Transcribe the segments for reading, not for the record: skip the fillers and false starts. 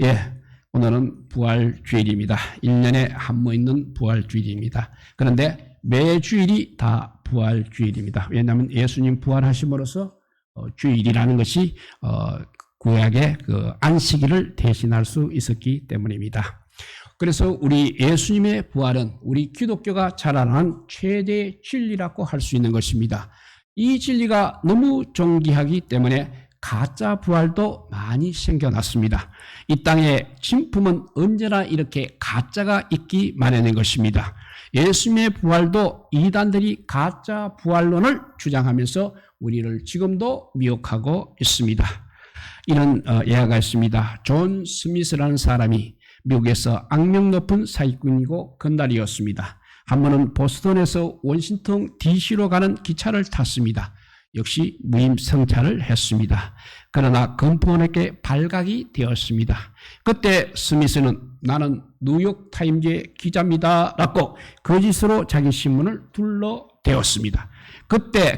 예, 오늘은 부활주일입니다. 1년에 한 번 있는 부활주일입니다. 그런데 매주일이 다 부활주일입니다. 왜냐하면 예수님 부활하심으로써 주일이라는 것이 구약의 그 안식일을 대신할 수 있었기 때문입니다. 그래서 우리 예수님의 부활은 우리 기독교가 자랑한 최대 진리라고 할 수 있는 것입니다. 이 진리가 너무 존귀하기 때문에 가짜 부활도 많이 생겨났습니다. 이 땅의 진품은 언제나 이렇게 가짜가 있기 마련인 것입니다. 예수님의 부활도 이단들이 가짜 부활론을 주장하면서 우리를 지금도 미혹하고 있습니다. 이런 예화가 있습니다. 존 스미스라는 사람이 미국에서 악명 높은 사기꾼이고 건달이었습니다. 한 번은 보스턴에서 워싱턴 DC로 가는 기차를 탔습니다. 역시 무임승차를 했습니다. 그러나 검포원에게 발각이 되었습니다. 그때 스미스는 나는 뉴욕타임즈의 기자입니다 라고 거짓으로 자기 신문을 둘러대었습니다.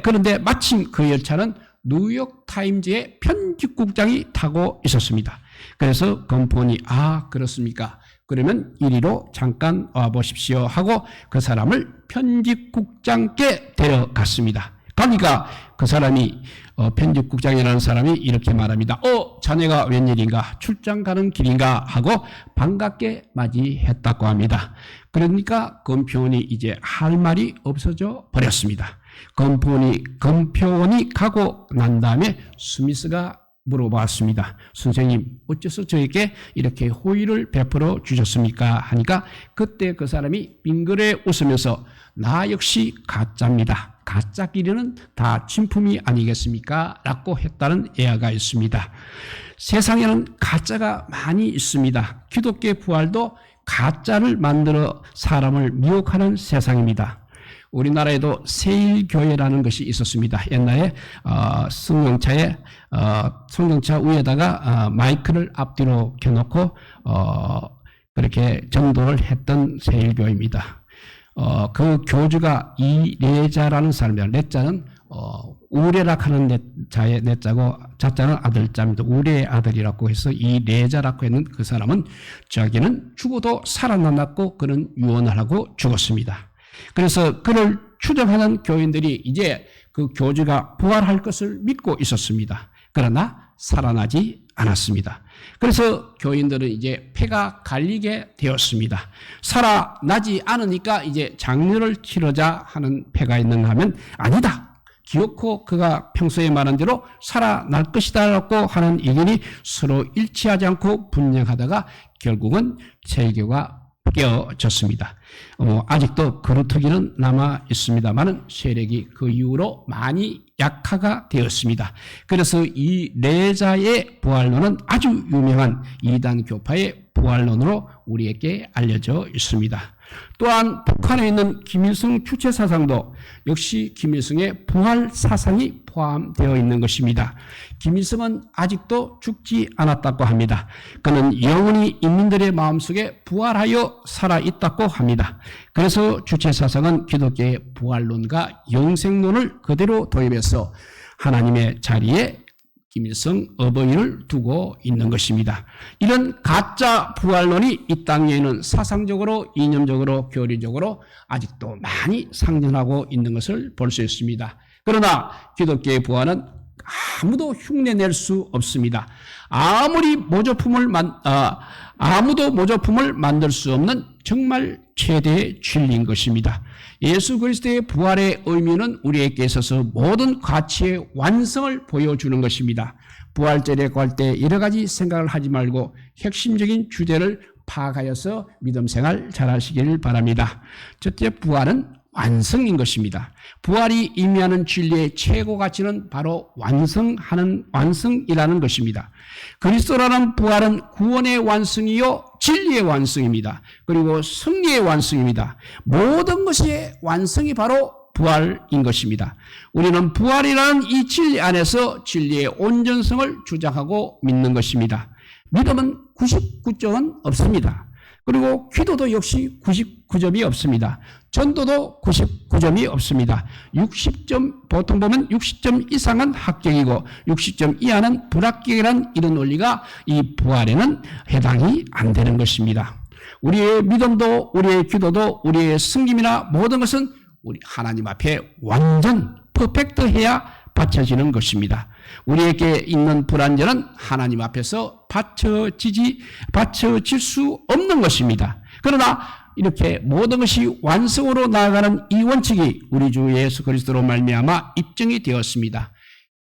그런데 마침 그 열차는 뉴욕타임즈의 편집국장이 타고 있었습니다. 그래서 검포원이 그렇습니까? 그러면 이리로 잠깐 와보십시오 하고 그 사람을 편집국장께 데려갔습니다. 가니까 그 사람이 편집국장이라는 사람이 이렇게 말합니다. 자네가 웬일인가? 출장 가는 길인가? 하고 반갑게 맞이했다고 합니다. 그러니까 검표원이 이제 할 말이 없어져 버렸습니다. 검표원이 가고 난 다음에 스미스가 물어봤습니다. 선생님, 어째서 저에게 이렇게 호의를 베풀어 주셨습니까? 하니까 그때 그 사람이 빙그레 웃으면서 나 역시 가짜입니다. 가짜끼리는 다 진품이 아니겠습니까? 라고 했다는 예화가 있습니다. 세상에는 가짜가 많이 있습니다. 기독교의 부활도 가짜를 만들어 사람을 미혹하는 세상입니다. 우리나라에도 세일교회라는 것이 있었습니다. 옛날에 성경차 위에다가 마이크를 앞뒤로 켜놓고 그렇게 전도를 했던 세일교회입니다. 그 교주가 이레자라는 사람입니다. 레자는 우레락하는 자의 내자고 자자는 아들자입니다. 우레의 아들이라고 해서 이레자라고 했는 그 사람은 자기는 죽어도 살아남았고 그는 유언을 하고 죽었습니다. 그래서 그를 추정하는 교인들이 이제 그 교주가 부활할 것을 믿고 있었습니다. 그러나 살아나지 않았습니다. 그래서 교인들은 이제 패가 갈리게 되었습니다. 살아나지 않으니까 이제 장례를 치르자 하는 패가 있는가 하면 아니다. 기어코 그가 평소에 말한 대로 살아날 것이다 라고 하는 의견이 서로 일치하지 않고 분쟁하다가 결국은 세계가 깨어졌습니다. 아직도 그루터기는 남아 있습니다만은 세력이 그 이후로 많이 약화가 되었습니다. 그래서 이 레자의 부활론은 아주 유명한 이단 교파의 부활론으로 우리에게 알려져 있습니다. 또한 북한에 있는 김일성 주체 사상도 역시 김일성의 부활 사상이 포함되어 있는 것입니다. 김일성은 아직도 죽지 않았다고 합니다. 그는 영원히 인민들의 마음속에 부활하여 살아있다고 합니다. 그래서 주체 사상은 기독교의 부활론과 영생론을 그대로 도입해서 하나님의 자리에 김일성 어버이를 두고 있는 것입니다. 이런 가짜 부활론이 이 땅에는 사상적으로, 이념적으로, 교리적으로 아직도 많이 상존하고 있는 것을 볼 수 있습니다. 그러나 기독교의 부활은 아무도 흉내낼 수 없습니다. 아무도 모조품을 만들 수 없는 정말 최대의 진리인 것입니다. 예수 그리스도의 부활의 의미는 우리에게 있어서 모든 가치의 완성을 보여주는 것입니다. 부활절에 갈 때 여러 가지 생각을 하지 말고 핵심적인 주제를 파악하여서 믿음 생활 잘하시길 바랍니다. 첫째, 부활은 완성인 것입니다. 부활이 의미하는 진리의 최고 가치는 바로 완성이라는 것입니다. 그리스도라는 부활은 구원의 완성이요 진리의 완성입니다. 그리고 승리의 완성입니다. 모든 것의 완성이 바로 부활인 것입니다. 우리는 부활이라는 이 진리 안에서 진리의 온전성을 주장하고 믿는 것입니다. 믿음은 99점은 없습니다. 그리고 기도도 역시 99점이 없습니다. 전도도 99점이 없습니다. 60점, 보통 보면 60점 이상은 합격이고 60점 이하는 불합격이라는 이런 원리가 이 부활에는 해당이 안 되는 것입니다. 우리의 믿음도, 우리의 기도도, 우리의 승김이나 모든 것은 우리 하나님 앞에 완전 퍼펙트해야 바쳐지는 것입니다. 우리에게 있는 불완전은 하나님 앞에서 바쳐질 수 없는 것입니다. 그러나 이렇게 모든 것이 완성으로 나아가는 이 원칙이 우리 주 예수 그리스도로 말미암아 입증이 되었습니다.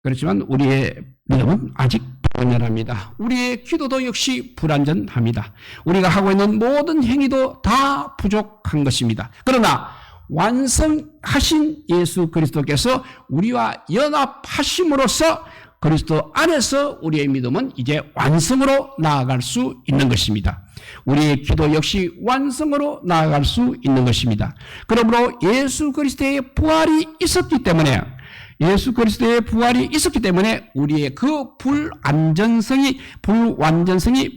그렇지만 우리의 믿음은 아직 불완전합니다. 우리의 기도도 역시 불완전합니다. 우리가 하고 있는 모든 행위도 다 부족한 것입니다. 그러나 완성하신 예수 그리스도께서 우리와 연합하심으로써 그리스도 안에서 우리의 믿음은 이제 완성으로 나아갈 수 있는 것입니다. 우리의 기도 역시 완성으로 나아갈 수 있는 것입니다. 그러므로 예수 그리스도의 부활이 있었기 때문에 우리의 그 불완전성이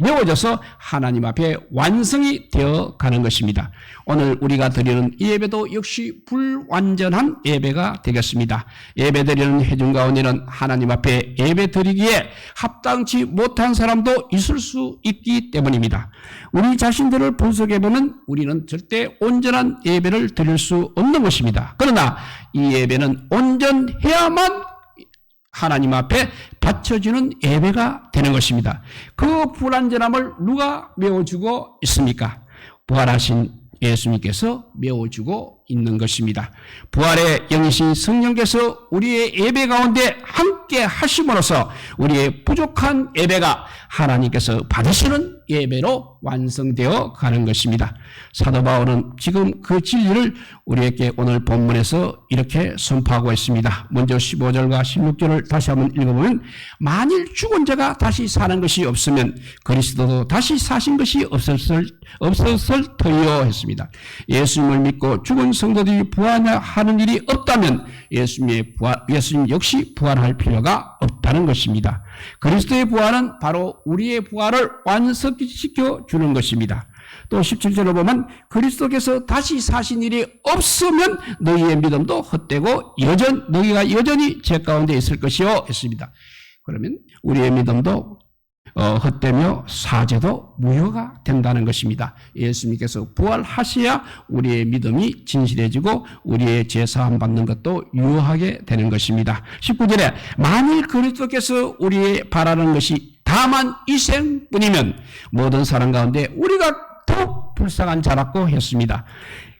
메워져서 하나님 앞에 완성이 되어 가는 것입니다. 오늘 우리가 드리는 예배도 역시 불완전한 예배가 되겠습니다. 예배 드리는 회중 가운데는 하나님 앞에 예배 드리기에 합당치 못한 사람도 있을 수 있기 때문입니다. 우리 자신들을 분석해보면 우리는 절대 온전한 예배를 드릴 수 없는 것입니다. 그러나 이 예배는 온전해야만 하나님 앞에 바쳐지는 예배가 되는 것입니다. 그 불완전함을 누가 메워주고 있습니까? 부활하신 예수님께서 메워주고 있는 것입니다. 부활의 영이신 성령께서 우리의 예배 가운데 함께 하심으로써 우리의 부족한 예배가 하나님께서 받으시는 예배로 완성되어 가는 것입니다. 사도 바울은 지금 그 진리를 우리에게 오늘 본문에서 이렇게 선포하고 있습니다. 먼저 15절과 16절을 다시 한번 읽어보면 만일 죽은 자가 다시 사는 것이 없으면 그리스도도 다시 사신 것이 없었을 터이요 했습니다. 예수님을 믿고 죽은 성도들이 부활하는 일이 없다면 예수님 역시 부활할 필요가 없다는 것입니다. 그리스도의 부활은 바로 우리의 부활을 완성시켜 주는 것입니다. 또 17절을 보면 그리스도께서 다시 사신 일이 없으면 너희의 믿음도 헛되고 너희가 여전히 죄 가운데 있을 것이요 했습니다. 그러면 우리의 믿음도 헛되며 사죄도 무효가 된다는 것입니다. 예수님께서 부활하셔야 우리의 믿음이 진실해지고 우리의 죄사함 받는 것도 유효하게 되는 것입니다. 19절에 만일 그리스도께서 우리의 바라는 것이 다만 이 생뿐이면 모든 사람 가운데 우리가 더욱 불쌍한 자라고 했습니다.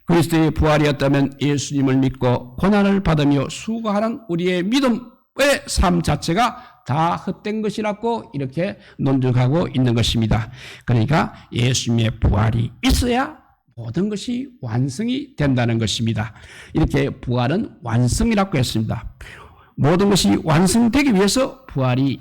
그리스도의 부활이었다면 예수님을 믿고 고난을 받으며 수고하는 우리의 믿음의 삶 자체가 다 헛된 것이라고 이렇게 논증하고 있는 것입니다. 그러니까 예수님의 부활이 있어야 모든 것이 완성이 된다는 것입니다. 이렇게 부활은 완성이라고 했습니다. 모든 것이 완성되기 위해서 부활이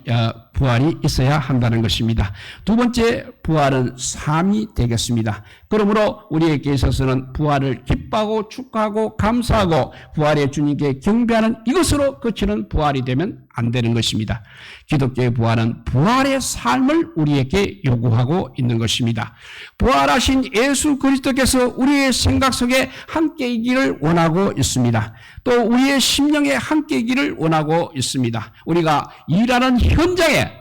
있어야 한다는 것입니다. 두 번째, 부활은 삶이 되겠습니다. 그러므로 우리에게 있어서는 부활을 기뻐하고 축하하고 감사하고 부활의 주님께 경배하는 이것으로 그치는 부활이 되면 안 되는 것입니다. 기독교의 부활은 부활의 삶을 우리에게 요구하고 있는 것입니다. 부활하신 예수 그리스도께서 우리의 생각 속에 함께 있기를 원하고 있습니다. 또 우리의 심령에 함께 있기를 원하고 있습니다. 우리가 일하는 현장에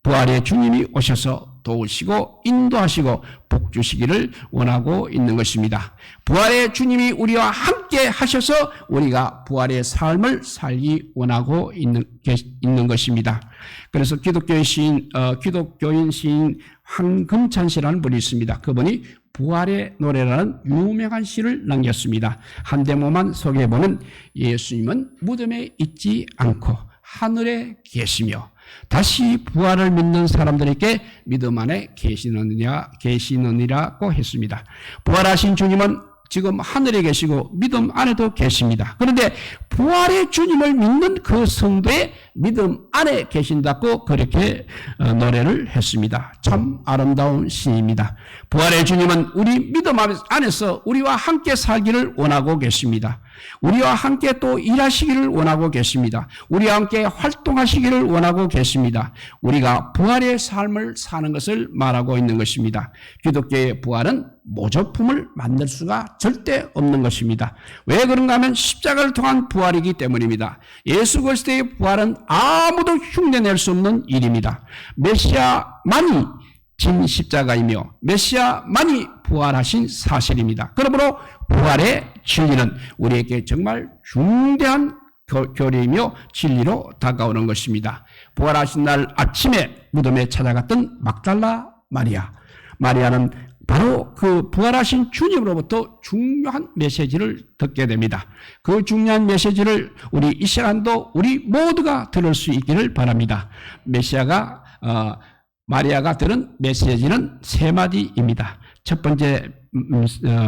부활의 주님이 오셔서 도우시고 인도하시고 복주시기를 원하고 있는 것입니다. 부활의 주님이 우리와 함께 하셔서 우리가 부활의 삶을 살기 원하고 있는 것입니다. 그래서 기독교인 시인 황금찬 씨라는 분이 있습니다. 그분이 부활의 노래라는 유명한 시를 남겼습니다. 한대모만 소개해보면 예수님은 무덤에 있지 않고 하늘에 계시며 다시 부활을 믿는 사람들에게 믿음 안에 계시느니라고 했습니다. 부활하신 주님은 지금 하늘에 계시고 믿음 안에도 계십니다. 그런데 부활의 주님을 믿는 그 성도의 믿음 안에 계신다고 그렇게 노래를 했습니다. 참 아름다운 시입니다. 부활의 주님은 우리 믿음 안에서 우리와 함께 살기를 원하고 계십니다. 우리와 함께 또 일하시기를 원하고 계십니다. 우리와 함께 활동하시기를 원하고 계십니다. 우리가 부활의 삶을 사는 것을 말하고 있는 것입니다. 기독교의 부활은 모조품을 만들 수가 절대 없는 것입니다. 왜 그런가 하면 십자가를 통한 부활이기 때문입니다. 예수 그리스도의 부활은 아무도 흉내낼 수 없는 일입니다. 메시아만이 진 십자가이며 메시아만이 부활하신 사실입니다. 그러므로 부활의 진리는 우리에게 정말 중대한 교리이며 진리로 다가오는 것입니다. 부활하신 날 아침에 무덤에 찾아갔던 막달라 마리아는 바로 그 부활하신 주님으로부터 중요한 메시지를 듣게 됩니다. 그 중요한 메시지를 우리 이 시간도 우리 모두가 들을 수 있기를 바랍니다. 마리아가 들은 메시지는 세 마디입니다. 첫 번째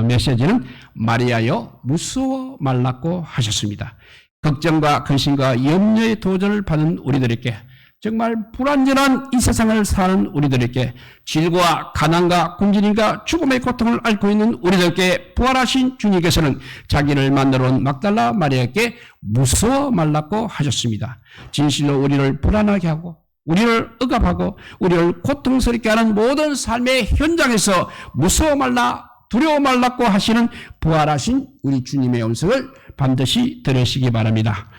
메시지는 마리아여 무서워 말라고 하셨습니다. 걱정과 근심과 염려의 도전을 받은 우리들에게, 정말 불완전한 이 세상을 사는 우리들에게, 질과 가난과 굶주림과 죽음의 고통을 앓고 있는 우리들에게 부활하신 주님께서는 자기를 만나러 온 막달라 마리아에게 무서워 말라고 하셨습니다. 진실로 우리를 불안하게 하고 우리를 억압하고 우리를 고통스럽게 하는 모든 삶의 현장에서 무서워 말라, 두려워 말라고 하시는 부활하신 우리 주님의 음성을 반드시 들으시기 바랍니다.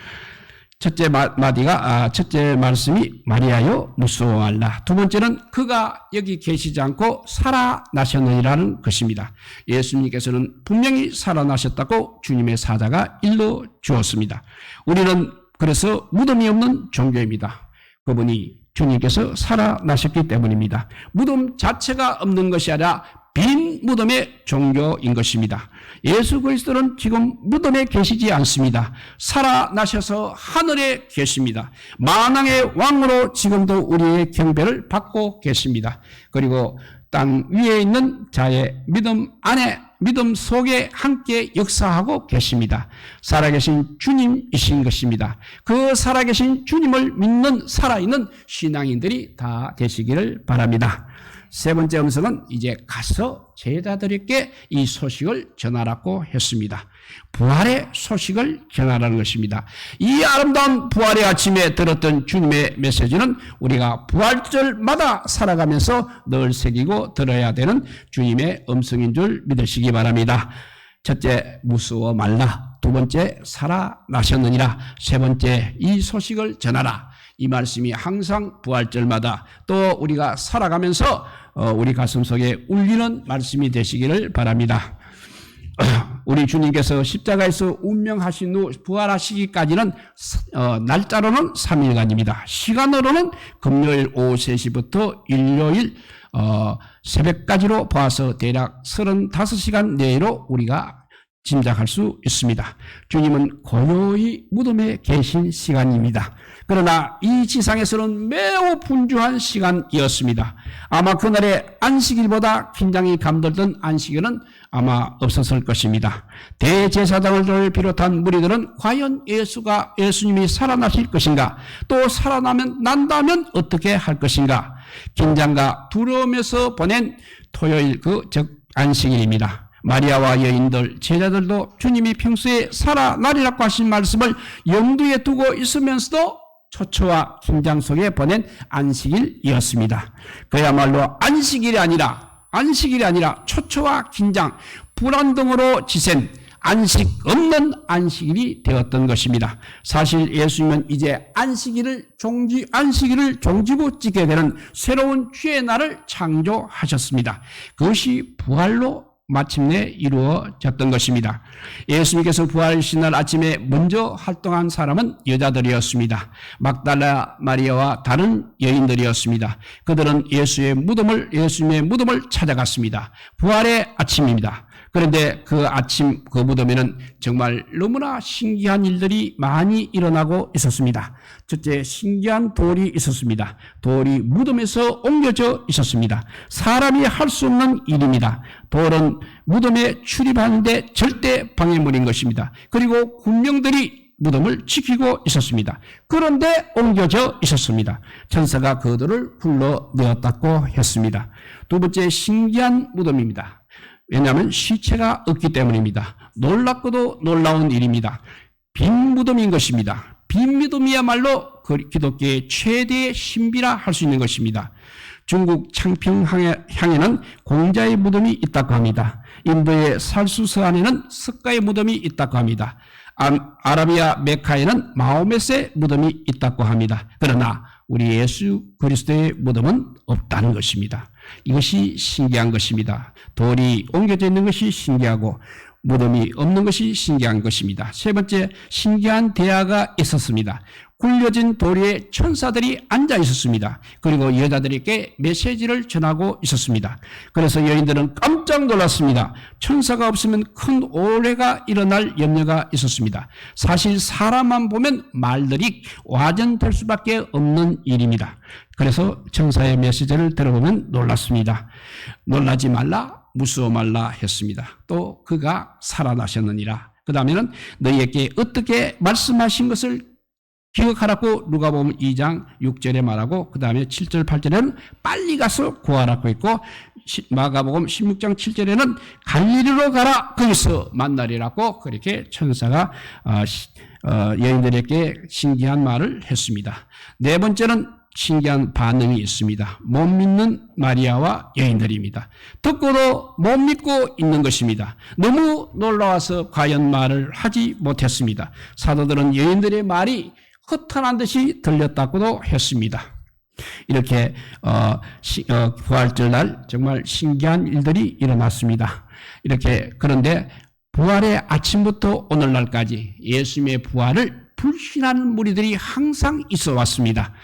첫째 말씀이 마리아여 무서워 말라. 두 번째는 그가 여기 계시지 않고 살아나셨느니라는 것입니다. 예수님께서는 분명히 살아나셨다고 주님의 사자가 일러 주었습니다. 우리는 그래서 무덤이 없는 종교입니다. 그분이 주님께서 살아나셨기 때문입니다. 무덤 자체가 없는 것이 아니라 빈 무덤의 종교인 것입니다. 예수 그리스도는 지금 무덤에 계시지 않습니다. 살아나셔서 하늘에 계십니다. 만왕의 왕으로 지금도 우리의 경배를 받고 계십니다. 그리고 땅 위에 있는 자의 믿음 속에 함께 역사하고 계십니다. 살아계신 주님이신 것입니다. 그 살아계신 주님을 믿는 살아있는 신앙인들이 다 되시기를 바랍니다. 세 번째 음성은 이제 가서 제자들에게 이 소식을 전하라고 했습니다. 부활의 소식을 전하라는 것입니다. 이 아름다운 부활의 아침에 들었던 주님의 메시지는 우리가 부활절마다 살아가면서 늘 새기고 들어야 되는 주님의 음성인 줄 믿으시기 바랍니다. 첫째, 무서워 말라. 두 번째, 살아나셨느니라. 세 번째, 이 소식을 전하라. 이 말씀이 항상 부활절마다 또 우리가 살아가면서 우리 가슴속에 울리는 말씀이 되시기를 바랍니다. 우리 주님께서 십자가에서 운명하신 후 부활하시기까지는 날짜로는 3일간입니다. 시간으로는 금요일 오후 3시부터 일요일 새벽까지로 봐서 대략 35시간 내로 우리가 짐작할 수 있습니다. 주님은 고요히 무덤에 계신 시간입니다. 그러나 이 지상에서는 매우 분주한 시간이었습니다. 아마 그날의 안식일보다 긴장이 감돌던 안식일은 아마 없었을 것입니다. 대제사장을 비롯한 무리들은 과연 예수님이 살아나실 것인가, 또 살아난다면 어떻게 할 것인가, 긴장과 두려움에서 보낸 토요일 즉 안식일입니다. 마리아와 여인들, 제자들도 주님이 평소에 살아나리라고 하신 말씀을 염두에 두고 있으면서도 초초와 긴장 속에 보낸 안식일이었습니다. 그야말로 안식일이 아니라 초초와 긴장, 불안 등으로 지센 안식 없는 안식일이 되었던 것입니다. 사실 예수님은 이제 안식일을 종지부 찍게 되는 새로운 주의 날을 창조하셨습니다. 그것이 부활로 마침내 이루어졌던 것입니다. 예수님께서 부활하신 날 아침에 먼저 활동한 사람은 여자들이었습니다. 막달라 마리아와 다른 여인들이었습니다. 그들은 예수님의 무덤을 찾아갔습니다. 부활의 아침입니다. 그런데 그 아침 그 무덤에는 정말 너무나 신기한 일들이 많이 일어나고 있었습니다. 첫째, 신기한 돌이 있었습니다. 돌이 무덤에서 옮겨져 있었습니다. 사람이 할 수 없는 일입니다. 돌은 무덤에 출입하는데 절대 방해물인 것입니다. 그리고 군병들이 무덤을 지키고 있었습니다. 그런데 옮겨져 있었습니다. 천사가 그들을 불러내었다고 했습니다. 두 번째, 신기한 무덤입니다. 왜냐하면 시체가 없기 때문입니다. 놀랍고도 놀라운 일입니다. 빈 무덤인 것입니다. 빈 무덤이야말로 기독교의 최대의 신비라 할 수 있는 것입니다. 중국 창평향에는 공자의 무덤이 있다고 합니다. 인도의 살수서안에는 석가의 무덤이 있다고 합니다. 아라비아 메카에는 마호메스의 무덤이 있다고 합니다. 그러나 우리 예수 그리스도의 무덤은 없다는 것입니다. 이것이 신기한 것입니다. 돌이 옮겨져 있는 것이 신기하고 무덤이 없는 것이 신기한 것입니다. 세 번째, 신기한 대화가 있었습니다. 굴려진 돌 위에 천사들이 앉아 있었습니다. 그리고 여자들에게 메시지를 전하고 있었습니다. 그래서 여인들은 깜짝 놀랐습니다. 천사가 없으면 큰 오해가 일어날 염려가 있었습니다. 사실 사람만 보면 말들이 와전될 수밖에 없는 일입니다. 그래서 천사의 메시지를 들어보면 놀랐습니다. 놀라지 말라, 무서워 말라 했습니다. 또 그가 살아나셨느니라. 그 다음에는 너희에게 어떻게 말씀하신 것을 기억하라고 누가복음 2장 6절에 말하고 그 다음에 7절 8절에는 빨리 가서 구하라고 했고 마가복음 16장 7절에는 갈릴리로 가라 거기서 만나리라고 그렇게 천사가 여인들에게 신기한 말을 했습니다. 네 번째는 신기한 반응이 있습니다. 못 믿는 마리아와 여인들입니다. 듣고도 못 믿고 있는 것입니다. 너무 놀라워서 과연 말을 하지 못했습니다. 사도들은 여인들의 말이 허탄한 듯이 들렸다고도 했습니다. 이렇게 부활절날 정말 신기한 일들이 일어났습니다. 이렇게 그런데 부활의 아침부터 오늘날까지 예수님의 부활을 불신하는 무리들이 항상 있어 왔습니다.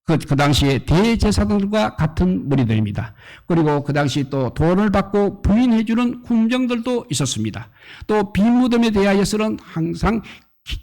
그 당시에 대제사장들과 같은 무리들입니다. 그리고 그 당시 또 돈을 받고 부인해주는 궁정들도 있었습니다. 또 빈무덤에 대하여서는 항상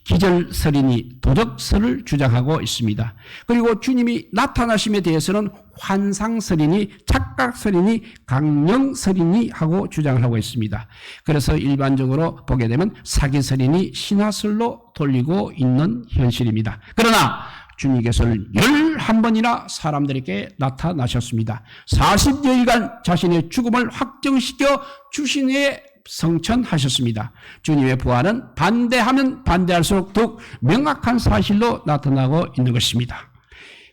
기절설이니 도적설을 주장하고 있습니다. 그리고 주님이 나타나심에 대해서는 환상설이니 착각설이니 강령설이니 하고 주장을 하고 있습니다. 그래서 일반적으로 보게 되면 사기설이니 신화설로 돌리고 있는 현실입니다. 그러나 주님께서는 11번이나 사람들에게 나타나셨습니다. 40여일간 자신의 죽음을 확정시켜 주신 후에 성천하셨습니다. 주님의 부활은 반대하면 반대할수록 더욱 명확한 사실로 나타나고 있는 것입니다.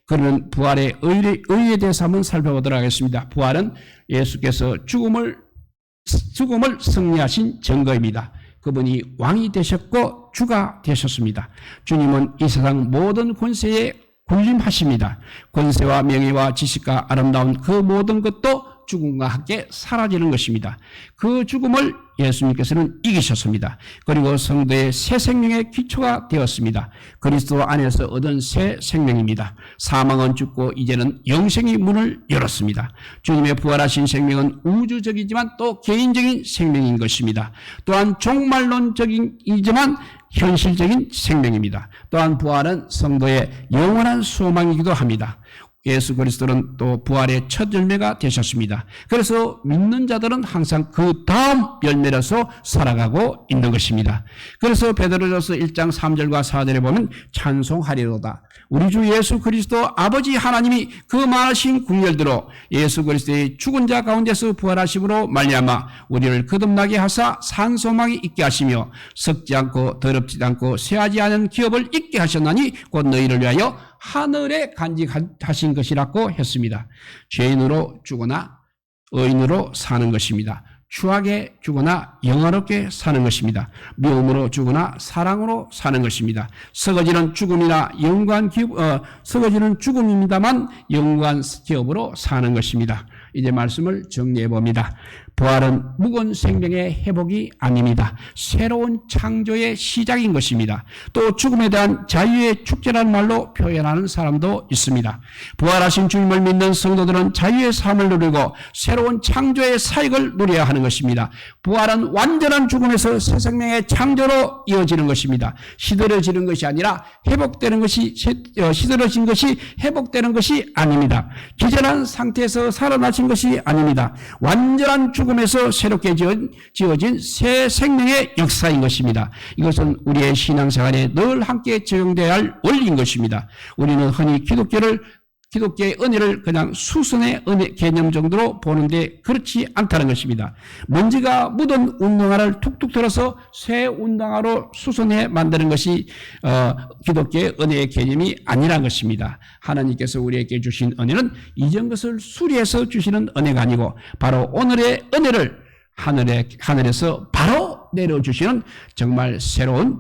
그러면 부활의 의의에 대해서 한번 살펴보도록 하겠습니다. 부활은 예수께서 죽음을 승리하신 증거입니다. 그분이 왕이 되셨고 주가 되셨습니다. 주님은 이 세상 모든 권세에 군림하십니다. 권세와 명예와 지식과 아름다운 그 모든 것도 죽음과 함께 사라지는 것입니다. 그 죽음을 예수님께서는 이기셨습니다. 그리고 성도의 새 생명의 기초가 되었습니다. 그리스도 안에서 얻은 새 생명입니다. 사망은 죽고 이제는 영생의 문을 열었습니다. 주님의 부활하신 생명은 우주적이지만 또 개인적인 생명인 것입니다. 또한 종말론적이지만 현실적인 생명입니다. 또한 부활은 성도의 영원한 소망이기도 합니다. 예수 그리스도는 또 부활의 첫 열매가 되셨습니다. 그래서 믿는 자들은 항상 그 다음 열매로서 살아가고 있는 것입니다. 그래서 베드로전서 1장 3절과 4절에 보면 찬송하리로다. 우리 주 예수 그리스도 아버지 하나님이 그 많으신 군열대로 예수 그리스도의 죽은 자 가운데서 부활하심으로 말미암아 우리를 거듭나게 하사 산 소망이 있게 하시며 썩지 않고 더럽지 않고 쇠하지 않은 기업을 있게 하셨나니 곧 너희를 위하여 하늘에 간직하신 것이라고 했습니다. 죄인으로 죽거나 의인으로 사는 것입니다. 추하게 죽거나 영화롭게 사는 것입니다. 미움으로 죽거나 사랑으로 사는 것입니다. 썩어지는 죽음이나 썩어지는 죽음입니다만 영광 기업으로 사는 것입니다. 이제 말씀을 정리해 봅니다. 부활은 묵은 생명의 회복이 아닙니다. 새로운 창조의 시작인 것입니다. 또 죽음에 대한 자유의 축제라는 말로 표현하는 사람도 있습니다. 부활하신 주님을 믿는 성도들은 자유의 삶을 누리고 새로운 창조의 사역을 누려야 하는 것입니다. 부활은 완전한 죽음에서 새 생명의 창조로 이어지는 것입니다. 시들어지는 것이 아니라 회복되는 것이 시들어진 것이 회복되는 것이 아닙니다. 기절한 상태에서 살아나신 것이 아닙니다. 완전한 죽음에서 새롭게 지어진 새 생명의 역사인 것입니다. 이것은 우리의 신앙생활에 늘 함께 적용되어야 할 원리인 것입니다. 우리는 흔히 기독교의 은혜를 그냥 수선의 은혜 개념 정도로 보는데 그렇지 않다는 것입니다. 먼지가 묻은 운동화를 툭툭 들어서 새 운동화로 수선해 만드는 것이 기독교의 은혜의 개념이 아니라는 것입니다. 하나님께서 우리에게 주신 은혜는 이전 것을 수리해서 주시는 은혜가 아니고 바로 오늘의 은혜를 하늘에서 바로 내려주시는 정말 새로운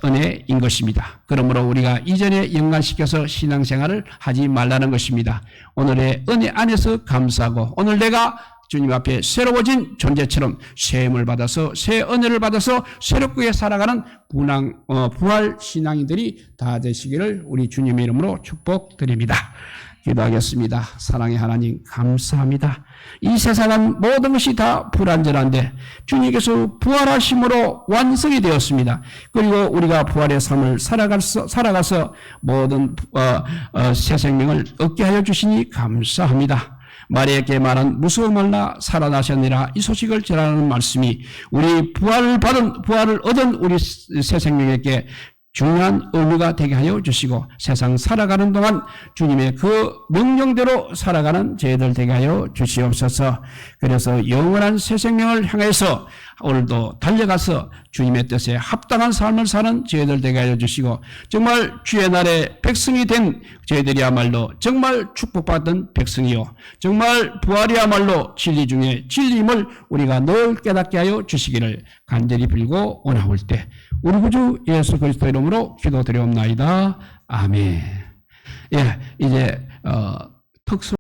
은혜인 것입니다. 그러므로 우리가 이전에 연관시켜서 신앙생활을 하지 말라는 것입니다. 오늘의 은혜 안에서 감사하고 오늘 내가 주님 앞에 새로워진 존재처럼 새 힘을 받아서 새 은혜를 받아서 새롭게 살아가는 부활 신앙인들이 다 되시기를 우리 주님의 이름으로 축복드립니다. 기도하겠습니다. 사랑의 하나님 감사합니다. 이 세상은 모든 것이 다 불완전한데 주님께서 부활하심으로 완성이 되었습니다. 그리고 우리가 부활의 삶을 살아가서 모든 새 생명을 얻게 하여 주시니 감사합니다. 마리아에게 말한 무서워 말라 살아나셨느니라 이 소식을 전하는 말씀이 우리 부활을 얻은 우리 새 생명에게 중요한 의미가 되게 하여 주시고 세상 살아가는 동안 주님의 그 명령대로 살아가는 저희들 되게 하여 주시옵소서. 그래서 영원한 새 생명을 향해서 오늘도 달려가서 주님의 뜻에 합당한 삶을 사는 저희들 되게 하여 주시고 정말 주의 날에 백성이 된 저희들이야말로 정말 축복받은 백성이요 정말 부활이야말로 진리 중에 진리임을 우리가 늘 깨닫게 하여 주시기를 간절히 빌고 원하올 때 우리 구주 예수 그리스도 이름으로 기도드리옵나이다. 아멘. 예, 이제 특수